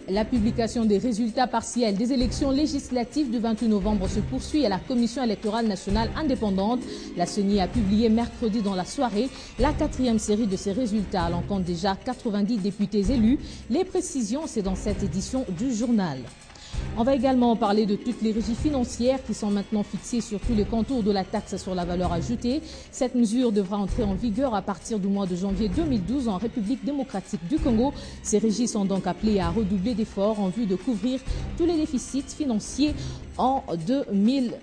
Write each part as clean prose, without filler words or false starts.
La publication des résultats partiels des élections législatives du 28 novembre se poursuit à la Commission électorale nationale indépendante. La CENI a publié mercredi dans la soirée la 4e série de ces résultats. Elle en compte déjà 90 députés élus. Les précisions, c'est dans cette édition du journal. On va également parler de toutes les régies financières qui sont maintenant fixées sur tous les contours de la taxe sur la valeur ajoutée. Cette mesure devra entrer en vigueur à partir du mois de janvier 2012 en République démocratique du Congo. Ces régies sont donc appelées à redoubler d'efforts en vue de couvrir tous les déficits financiers en 2012.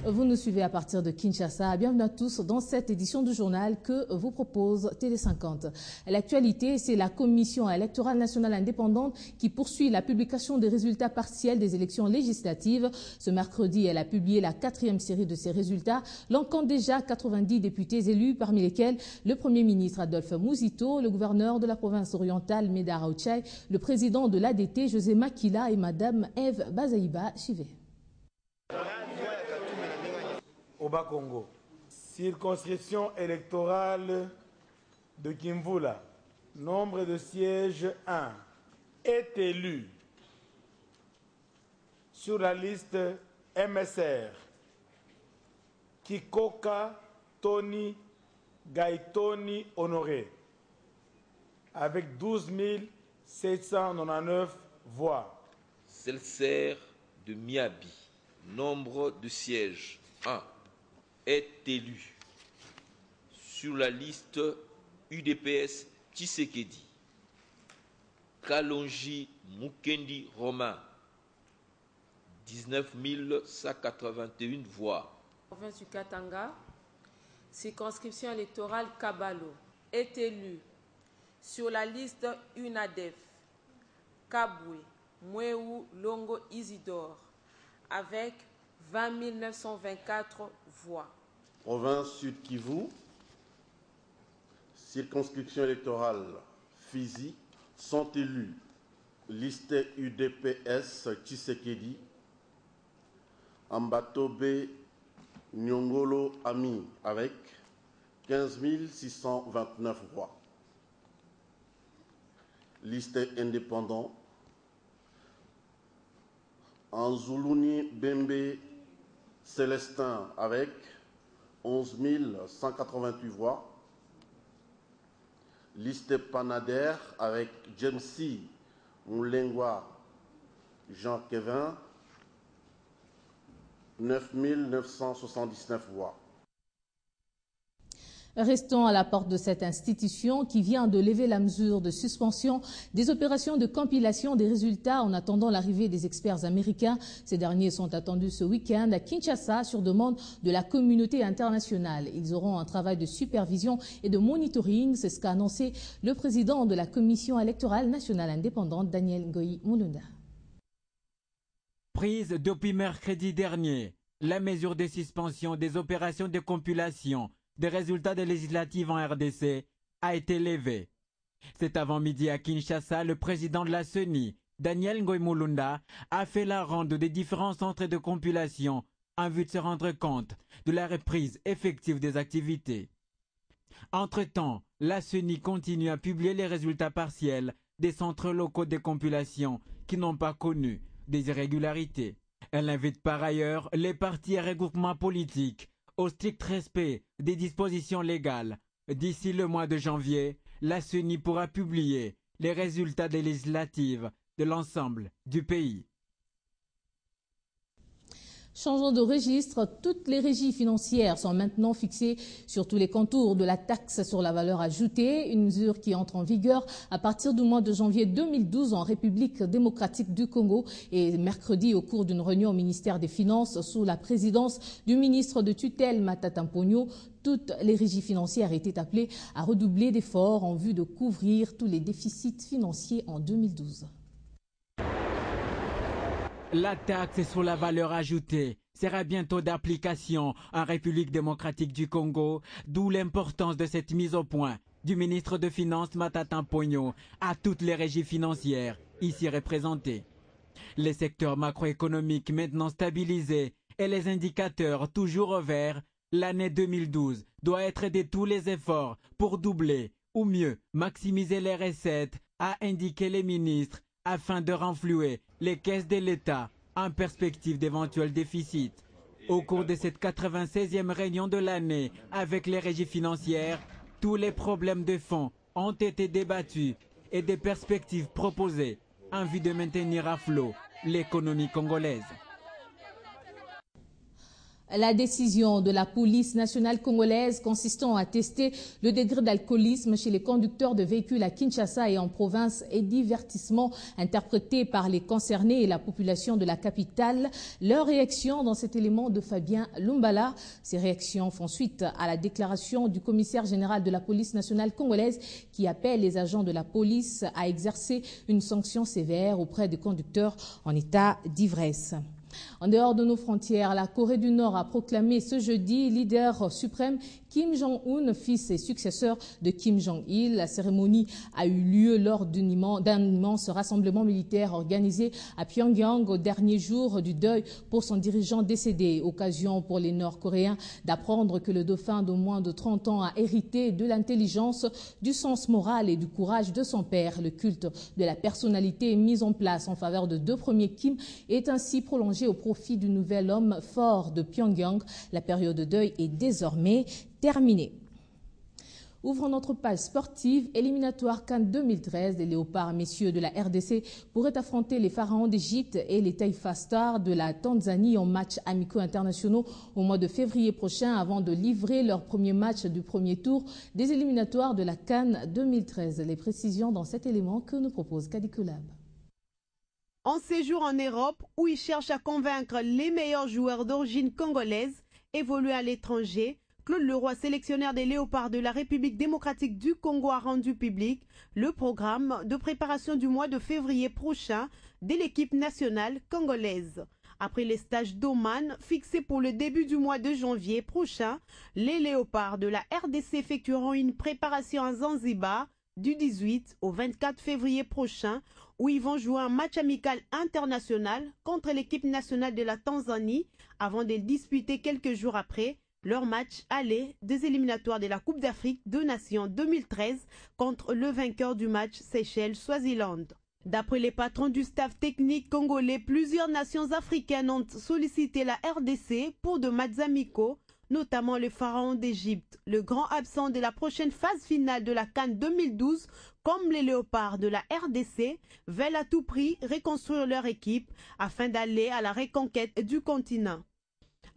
Vous nous suivez à partir de Kinshasa. Bienvenue à tous dans cette édition du journal que vous propose Télé 50. L'actualité, c'est la Commission électorale nationale indépendante qui poursuit la publication des résultats partiels des élections législatives. Ce mercredi, elle a publié la 4e série de ces résultats. L'on compte déjà 90 députés élus, parmi lesquels le Premier ministre Adolphe Mouzito, le gouverneur de la province orientale Médard Aouchai, le président de l'ADT José Makila et Madame Eve Bazaïba Chivé. Au Bas-Congo, circonscription électorale de Kimvula, nombre de sièges 1, est élu sur la liste MSR Kikoka Tony Gaitoni Honoré avec 12 799 voix. Selser de Miabi, nombre de sièges 1, est élu sur la liste UDPS Tshisekedi. Kalonji Mukendi Romain, 19 181 voix. Province du Katanga, circonscription électorale Kabalo, est élu sur la liste UNADEF Kabwe Mweu Longo Isidore avec 20 924 voix. Province Sud Kivu, circonscription électorale Fizi, sont élus liste UDPS Tshisekedi, Ambatobe Nyongolo Ami avec 15 629 voix. Liste indépendant, Anzuluni Bembe Célestin avec 11 188 voix. Liste Panader avec Jamsi Moulengwa Jean-Kevin, 9 979 voix. Restons à la porte de cette institution qui vient de lever la mesure de suspension des opérations de compilation des résultats en attendant l'arrivée des experts américains. Ces derniers sont attendus ce week-end à Kinshasa sur demande de la communauté internationale. Ils auront un travail de supervision et de monitoring. C'est ce qu'a annoncé le président de la Commission électorale nationale indépendante, Daniel Ngoï Mulunda. Prise depuis mercredi dernier, la mesure de suspension des opérations de compilation des résultats des législatives en RDC a été levée. Cet avant-midi à Kinshasa, le président de la CENI, Daniel Ngoï Mulunda, a fait la ronde des différents centres de compilation en vue de se rendre compte de la reprise effective des activités. Entre-temps, la CENI continue à publier les résultats partiels des centres locaux de compilation qui n'ont pas connu des irrégularités. Elle invite par ailleurs les partis et regroupements politiques au strict respect des dispositions légales. D'ici le mois de janvier, la CENI pourra publier les résultats des législatives de l'ensemble du pays. Changeons de registre, toutes les régies financières sont maintenant fixées sur tous les contours de la taxe sur la valeur ajoutée, une mesure qui entre en vigueur à partir du mois de janvier 2012 en République démocratique du Congo. Et mercredi, au cours d'une réunion au ministère des Finances sous la présidence du ministre de tutelle Matata Mponyo, toutes les régies financières étaient appelées à redoubler d'efforts en vue de couvrir tous les déficits financiers en 2012. La taxe sur la valeur ajoutée sera bientôt d'application en République démocratique du Congo, d'où l'importance de cette mise au point du ministre de Finances Matata Mponyo à toutes les régies financières ici représentées. Les secteurs macroéconomiques maintenant stabilisés et les indicateurs toujours au vert, l'année 2012 doit être de tous les efforts pour doubler ou mieux maximiser les recettes a indiqué les ministres afin de renflouer les caisses de l'État en perspective d'éventuels déficits. Au cours de cette 96e réunion de l'année avec les régies financières, tous les problèmes de fonds ont été débattus et des perspectives proposées en vue de maintenir à flot l'économie congolaise. La décision de la police nationale congolaise consistant à tester le degré d'alcoolisme chez les conducteurs de véhicules à Kinshasa et en province est divertissement interprété par les concernés et la population de la capitale. Leur réaction dans cet élément de Fabien Lumbala. Ces réactions font suite à la déclaration du commissaire général de la police nationale congolaise qui appelle les agents de la police à exercer une sanction sévère auprès des conducteurs en état d'ivresse. En dehors de nos frontières, la Corée du Nord a proclamé ce jeudi leader suprême Kim Jong-un, fils et successeur de Kim Jong-il. La cérémonie a eu lieu lors d'un immense rassemblement militaire organisé à Pyongyang au dernier jour du deuil pour son dirigeant décédé. Occasion pour les Nord-Coréens d'apprendre que le dauphin de moins de 30 ans a hérité de l'intelligence, du sens moral et du courage de son père. Le culte de la personnalité mis en place en faveur de deux premiers Kim est ainsi prolongé au profit du nouvel homme fort de Pyongyang. La période de deuil est désormais terminée. Ouvrons notre page sportive. Éliminatoire CAN 2013, les léopards messieurs de la RDC pourraient affronter les pharaons d'Égypte et les Taifa Stars de la Tanzanie en matchs amicaux internationaux au mois de février prochain avant de livrer leur premier match du premier tour des éliminatoires de la CAN 2013. Les précisions dans cet élément que nous propose Kadikulab. En séjour en Europe, où il cherche à convaincre les meilleurs joueurs d'origine congolaise évolués à l'étranger, Claude Leroy, sélectionneur des Léopards de la République démocratique du Congo, a rendu public le programme de préparation du mois de février prochain de l'équipe nationale congolaise. Après les stages d'Oman fixés pour le début du mois de janvier prochain, les Léopards de la RDC effectueront une préparation à Zanzibar du 18 au 24 février prochain, où ils vont jouer un match amical international contre l'équipe nationale de la Tanzanie avant de disputer quelques jours après leur match aller des éliminatoires de la Coupe d'Afrique de Nations 2013 contre le vainqueur du match Seychelles-Swaziland. D'après les patrons du staff technique congolais, plusieurs nations africaines ont sollicité la RDC pour de matchs amicaux, notamment le pharaon d'Égypte, le grand absent de la prochaine phase finale de la CAN 2012, comme les léopards de la RDC, veulent à tout prix reconstruire leur équipe afin d'aller à la reconquête du continent.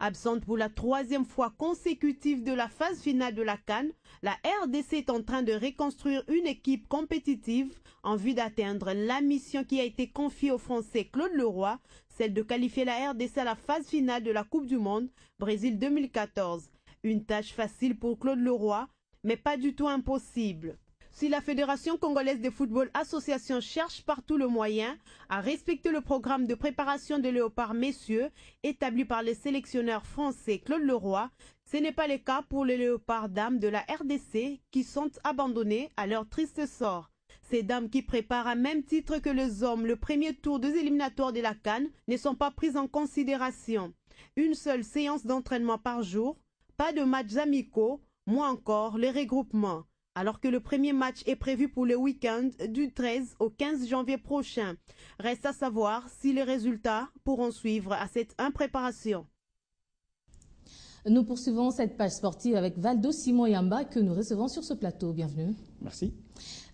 Absente pour la troisième fois consécutive de la phase finale de la CAN, la RDC est en train de reconstruire une équipe compétitive en vue d'atteindre la mission qui a été confiée au Français Claude Leroy, celle de qualifier la RDC à la phase finale de la Coupe du Monde Brésil 2014. Une tâche facile pour Claude Leroy, mais pas du tout impossible. Si la Fédération congolaise de football association cherche partout le moyen à respecter le programme de préparation des léopards messieurs établi par les sélectionneurs français Claude Leroy, ce n'est pas le cas pour les léopards dames de la RDC qui sont abandonnés à leur triste sort. Ces dames qui préparent à même titre que les hommes le premier tour des éliminatoires de la CAN ne sont pas prises en considération. Une seule séance d'entraînement par jour, pas de matchs amicaux, moins encore les regroupements. Alors que le premier match est prévu pour le week-end du 13 au 15 janvier prochain. Reste à savoir si les résultats pourront suivre à cette impréparation. Nous poursuivons cette page sportive avec Valdo Simon Yamba que nous recevons sur ce plateau. Bienvenue. Merci.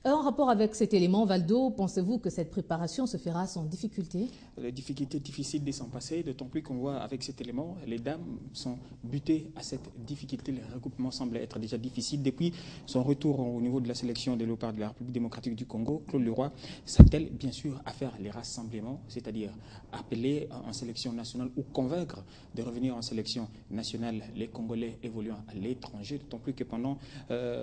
En rapport avec cet élément, Valdo, pensez-vous que cette préparation se fera sans difficulté? Les difficultés difficiles de s'en passer, d'autant plus qu'on voit avec cet élément, les dames sont butées à cette difficulté. Le regroupement semble être déjà difficile. Depuis son retour au niveau de la sélection des léopards de la République démocratique du Congo, Claude Leroy s'attelle bien sûr à faire les rassemblements, c'est-à-dire appeler en sélection nationale ou convaincre de revenir en sélection nationale les Congolais évoluant à l'étranger, d'autant plus que pendant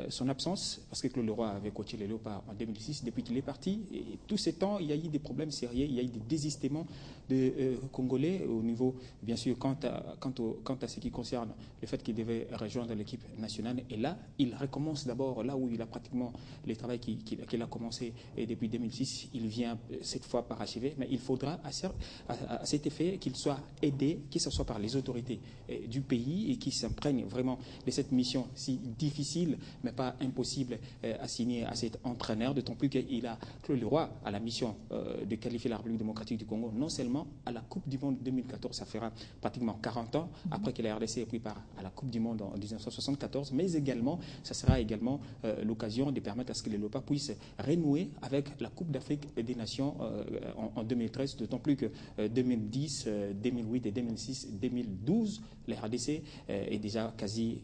son absence, parce que Claude Leroy avait coaché les léopards en 2006, depuis qu'il est parti, et tous ces temps, il y a eu des problèmes sérieux, il y a eu des désistements de Congolais au niveau, bien sûr, quant à ce qui concerne le fait qu'il devait rejoindre l'équipe nationale. Et là, il recommence d'abord là où il a pratiquement le travail qu'il a commencé et depuis 2006. Il vient cette fois parachever, mais il faudra à cet effet qu'il soit aidé, que ce soit par les autorités du pays et qu'il s'imprègne vraiment de cette mission si difficile, mais pas impossible assignée à cet l'entraîneur, d'autant plus qu'il a, Claude Leroy, à la mission de qualifier la République démocratique du Congo, non seulement à la Coupe du Monde 2014, ça fera pratiquement 40 ans après que la RDC ait pris part à la Coupe du Monde en 1974, mais également, ça sera également l'occasion de permettre à ce que les Léopards puissent renouer avec la Coupe d'Afrique des Nations en 2013, d'autant plus que 2010, 2008 et 2006, 2012, la RDC est déjà quasi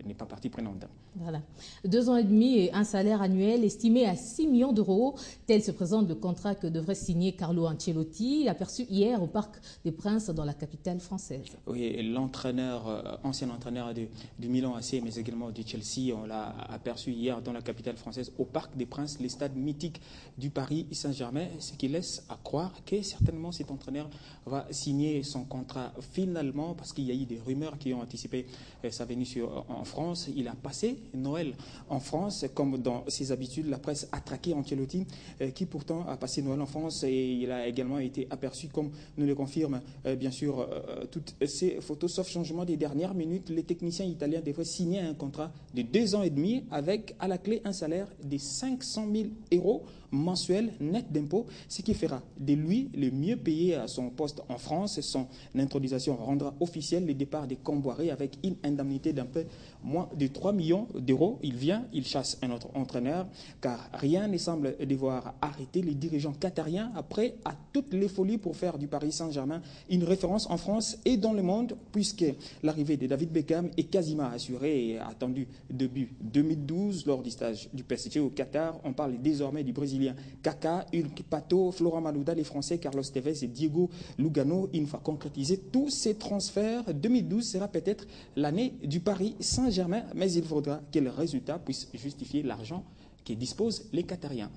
n'est pas partie prenante. Voilà. 2 ans et demi et un salaire annuel estimé à 6 millions d'euros. Tel se présente le contrat que devrait signer Carlo Ancelotti, aperçu hier au Parc des Princes dans la capitale française. Oui, l'entraîneur, ancien entraîneur du Milan AC, mais également du Chelsea, on l'a aperçu hier dans la capitale française au Parc des Princes, les stades mythiques du Paris Saint-Germain, ce qui laisse à croire que certainement cet entraîneur va signer son contrat finalement, parce qu'il y a eu des rumeurs qui ont anticipé sa venue en France. Il a passé Noël en France, comme dans ses habitudes. La presse a traqué Ancelotti, qui pourtant a passé Noël en France, et il a également été aperçu, comme nous le confirment bien sûr toutes ces photos, sauf changement des dernières minutes. Les techniciens italiens devraient signer un contrat de 2 ans et demi avec à la clé un salaire de 500 000 euros mensuel net d'impôts, ce qui fera de lui le mieux payé à son poste en France. Son intronisation rendra officiel le départ des Comboiré avec une indemnité d'un peu moins de 3 millions d'euros. Il vient, il chasse un autre entraîneur, car rien ne semble devoir arrêter les dirigeants qatariens après à toutes les folies pour faire du Paris Saint-Germain une référence en France et dans le monde, puisque l'arrivée de David Beckham est quasiment assurée et attendue début 2012 lors du stage du PSG au Qatar. On parle désormais du Brésilien Kaka, Hulk Pato, Florent Malouda, les Français Carlos Tevez et Diego Lugano. Une fois concrétisés tous ces transferts, 2012 sera peut-être l'année du Paris Saint-Germain, mais il faudra que le résultat puisse justifier l'argent qui disposent les Qatariens.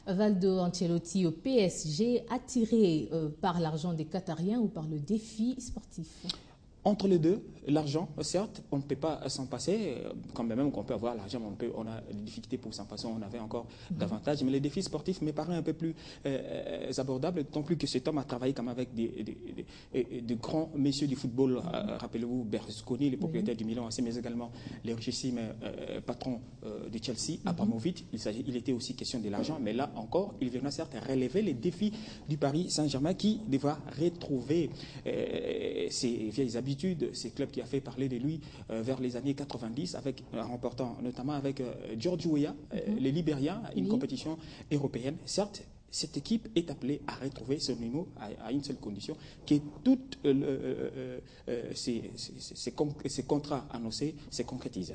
Valdo Ancelotti au PSG, attiré par l'argent des Qatariens ou par le défi sportif? Entre les deux, l'argent, certes, on ne peut pas s'en passer, quand même qu'on peut avoir l'argent, on a des difficultés pour s'en passer, on avait encore davantage, mais les défis sportifs me paraissent un peu plus abordables, d'autant plus que cet homme a travaillé comme avec de grands messieurs du football, rappelez-vous Berlusconi, le propriétaire du Milan AC, mais également les richissime patrons de Chelsea, Abramovich. Il était aussi question de l'argent, mais là encore, il viendra certes relever les défis du Paris Saint-Germain qui devra retrouver ses vieilles habitudes, ces clubs qui a fait parler de lui vers les années 90, en remportant notamment avec George Weah, les Libériens, une compétition européenne. Certes, cette équipe est appelée à retrouver ce niveau à une seule condition, que tous ces contrats annoncés se concrétisent.